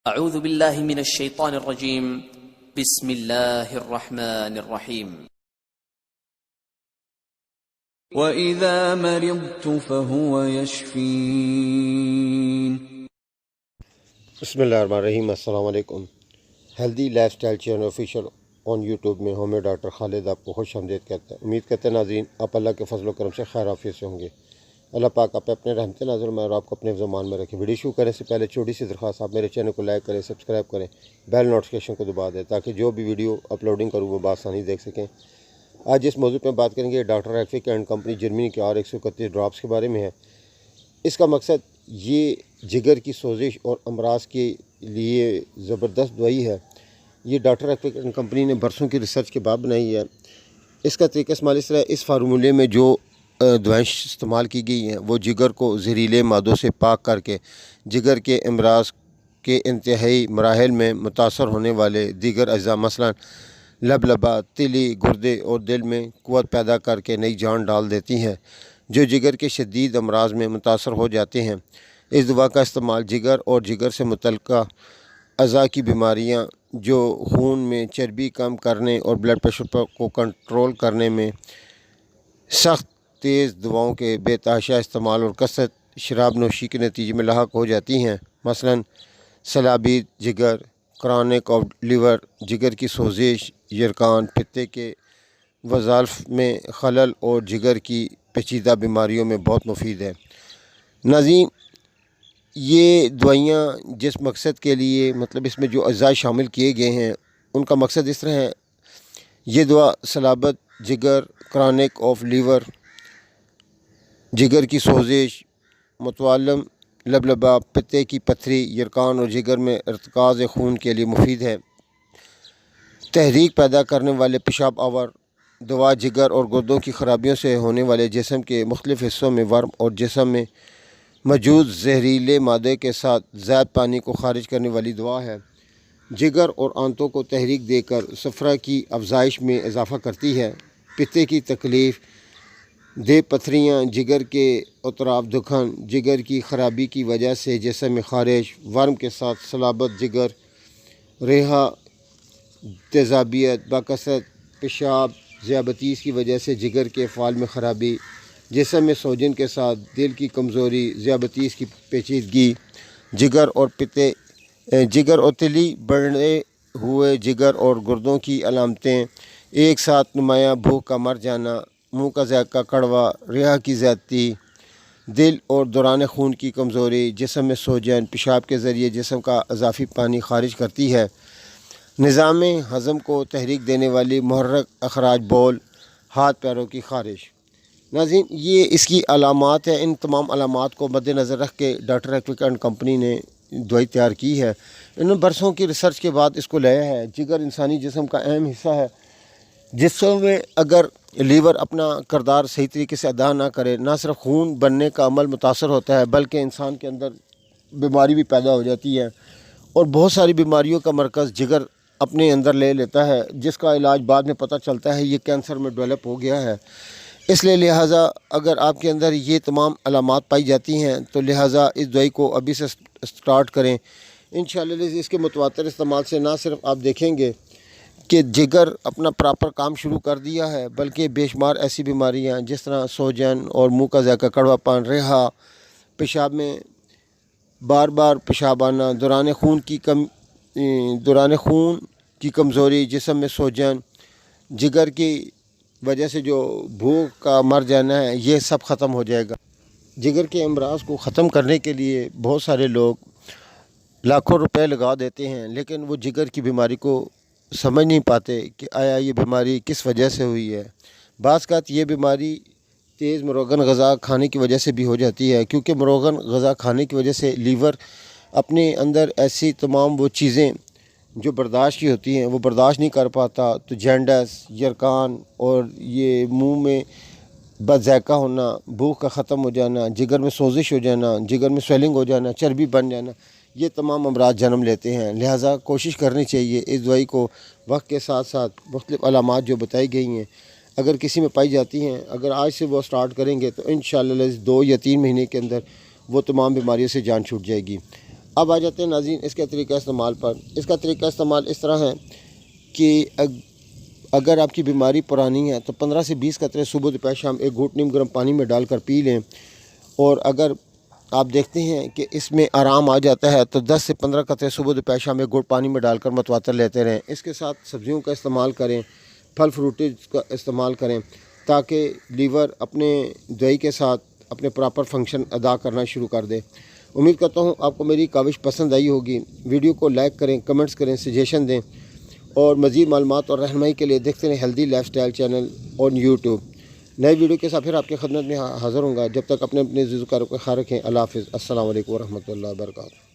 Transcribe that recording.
اعوذ باللہ من الشیطان الرجیم بسم اللہ الرحمن الرحیم وَإِذَا مَرِضْتُ فَهُوَ يَشْفِينِ۔ بسم اللہ الرحمن الرحیم۔ السلام علیکم۔ Healthy life style channel official on YouTube میں ہوم ڈاکٹر خالد آپ کو خوش آمدید کہتا ہے۔ امید کرتے ہیں ناظرین آپ اللہ کے فضل و کرم سے خیر عافیت سے ہوں گے۔ اللہ پاک آپ اپنے رحمت نازل میں اور آپ کو اپنے زمان میں رکھے۔ ویڈیو شروع کرنے سے پہلے چھوٹی سی درخواست، آپ میرے چینل کو لائک کریں، سبسکرائب کریں، بیل نوٹیفکیشن کو دبا دیں تاکہ جو بھی ویڈیو اپلوڈنگ کروں وہ بآسانی دیکھ سکیں۔ آج جس موضوع پہ بات کریں گے ڈاکٹر ایلفک اینڈ کمپنی جرمنی کے R131 ڈراپس کے بارے میں ہے۔ اس کا مقصد یہ جگر کی سوزش اور امراض کے لیے زبردست دوائی ہے۔ یہ ڈاکٹر ایلفک اینڈ کمپنی نے برسوں کی ریسرچ کے بعد بنائی ہے۔ اس کا طریقہ استعمال اس طرح، اس فارمولے میں جو دوائیں استعمال کی گئی ہیں وہ جگر کو زہریلے مادوں سے پاک کر کے جگر کے امراض کے انتہائی مراحل میں متاثر ہونے والے دیگر اجزاء مثلا لبلبا، تلی، گردے اور دل میں قوت پیدا کر کے نئی جان ڈال دیتی ہیں جو جگر کے شدید امراض میں متاثر ہو جاتے ہیں۔ اس دوا کا استعمال جگر اور جگر سے متعلقہ اعضاء کی بیماریاں جو خون میں چربی کم کرنے اور بلڈ پریشر کو کنٹرول کرنے میں سخت تیز دواؤں کے بے تحاشا استعمال اور کثرت شراب نوشی کے نتیجے میں لاحق ہو جاتی ہیں، مثلا سلابید جگر، کرونک آف لیور، جگر کی سوزش، یرقان، پتے کے وظائف میں خلل اور جگر کی پیچیدہ بیماریوں میں بہت مفید ہے۔ ناظرین یہ دوائیاں جس مقصد کے لیے اس میں جو اجزاء شامل کیے گئے ہیں ان کا مقصد اس طرح ہے۔ یہ دوا سلابت، جگر، کرونک آف لیور، جگر کی سوزش، متعلم لبلبا، پتے کی پتھری، یرقان اور جگر میں ارتکاز خون کے لیے مفید ہے۔ تحریک پیدا کرنے والے پیشاب آور دوا جگر اور گردوں کی خرابیوں سے ہونے والے جسم کے مختلف حصوں میں ورم اور جسم میں موجود زہریلے مادے کے ساتھ زائد پانی کو خارج کرنے والی دوا ہے۔ جگر اور آنتوں کو تحریک دے کر صفرا کی افزائش میں اضافہ کرتی ہے۔ پتے کی تکلیف دہ پتھریاں، جگر کے اطراف دکھن، جگر کی خرابی کی وجہ سے جسم میں خارش، ورم کے ساتھ سلابت جگر، ریحہ، تیزابیت، بکثرت پیشاب، ذیابیطس کی وجہ سے جگر کے افعال میں خرابی، جسم میں سوجن کے ساتھ دل کی کمزوری، ذیابیطس کی پیچیدگی، جگر اور تلی بڑھے ہوئے جگر اور گردوں کی علامتیں، ایک ساتھ نمایاں بھوک کا مر جانا، منہ کا ذائقہ کڑوا، ریحہ کی زیادتی، دل اور دوران خون کی کمزوری، جسم میں سوجن، پیشاب کے ذریعے جسم کا اضافی پانی خارج کرتی ہے، نظام ہضم کو تحریک دینے والی محرک اخراج بول، ہاتھ پیروں کی خارش۔ ناظرین یہ اس کی علامات ہیں۔ ان تمام علامات کو مد نظر رکھ کے ڈاکٹر ایلفک اینڈ کمپنی نے دوائی تیار کی ہے۔ انہوں نے برسوں کی ریسرچ کے بعد اس کو لایا ہے۔ جگر انسانی جسم کا اہم حصہ ہے۔ جسم میں اگر لیور اپنا کردار صحیح طریقے سے ادا نہ کرے، نہ صرف خون بننے کا عمل متاثر ہوتا ہے بلکہ انسان کے اندر بیماری بھی پیدا ہو جاتی ہے اور بہت ساری بیماریوں کا مرکز جگر اپنے اندر لے لیتا ہے، جس کا علاج بعد میں پتہ چلتا ہے یہ کینسر میں ڈیولپ ہو گیا ہے۔ اس لیے لہٰذا اگر آپ کے اندر یہ تمام علامات پائی جاتی ہیں تو لہٰذا اس دوائی کو ابھی سے سٹارٹ کریں۔ انشاءاللہ اس کے متواتر استعمال سے نہ صرف آپ دیکھیں گے کہ جگر اپنا پراپر کام شروع کر دیا ہے بلکہ بے شمار ایسی بیماریاں جس طرح سوجن اور منہ کا ذائقہ کڑوا پان، ریحہ، پیشاب میں بار بار پیشاب آنا، دوران خون کی کمزوری، جسم میں سوجن، جگر کی وجہ سے جو بھوک کا مر جانا ہے، یہ سب ختم ہو جائے گا۔ جگر کے امراض کو ختم کرنے کے لیے بہت سارے لوگ لاکھوں روپے لگا دیتے ہیں لیکن وہ جگر کی بیماری کو سمجھ نہیں پاتے کہ آیا یہ بیماری کس وجہ سے ہوئی ہے۔ بعض اوقات یہ بیماری تیز مروغن غذا کھانے کی وجہ سے بھی ہو جاتی ہے، کیونکہ مروغن غذا کھانے کی وجہ سے لیور اپنے اندر ایسی تمام وہ چیزیں جو برداشت کی ہوتی ہیں وہ برداشت نہیں کر پاتا، تو جینڈس، یرقان اور یہ منہ میں بد ذائقہ ہونا، بھوک کا ختم ہو جانا، جگر میں سوزش ہو جانا، جگر میں سویلنگ ہو جانا، چربی بن جانا، یہ تمام امراض جنم لیتے ہیں۔ لہٰذا کوشش کرنی چاہیے اس دوائی کو وقت کے ساتھ ساتھ مختلف علامات جو بتائی گئی ہیں اگر کسی میں پائی جاتی ہیں، اگر آج سے وہ سٹارٹ کریں گے تو انشاءاللہ 2 یا 3 مہینے کے اندر وہ تمام بیماریوں سے جان چھوٹ جائے گی۔ اب آ جاتے ہیں ناظرین اس کے طریقہ استعمال پر۔ اس کا طریقہ استعمال اس طرح ہے کہ اگر آپ کی بیماری پرانی ہے تو 15 سے 20 قطرے صبح دوپہر شام ایک گھونٹ نیم گرم پانی میں ڈال کر پی لیں، اور اگر آپ دیکھتے ہیں کہ اس میں آرام آ جاتا ہے تو 10 سے 15 قطرے صبح دوپہر شام ایک گھونٹ پانی میں ڈال کر متواتر لیتے رہیں۔ اس کے ساتھ سبزیوں کا استعمال کریں، پھل فروٹیز کا استعمال کریں تاکہ لیور اپنے دوائی کے ساتھ اپنے پراپر فنکشن ادا کرنا شروع کر دے۔ امید کرتا ہوں آپ کو میری کاوش پسند آئی ہوگی۔ ویڈیو کو لائک کریں، کمنٹس کریں، سجیشن دیں، اور مزید معلومات اور رہنمائی کے لیے دیکھتے رہیں healthy life style channel on YouTube. نئے ویڈیو کے ساتھ پھر آپ کی خدمت میں حاضر ہوں گا۔ جب تک اپنے عزیز و اقارب کا خیال رکھیں۔ اللہ حافظ۔ السلام علیکم ورحمۃ اللہ وبرکاتہ۔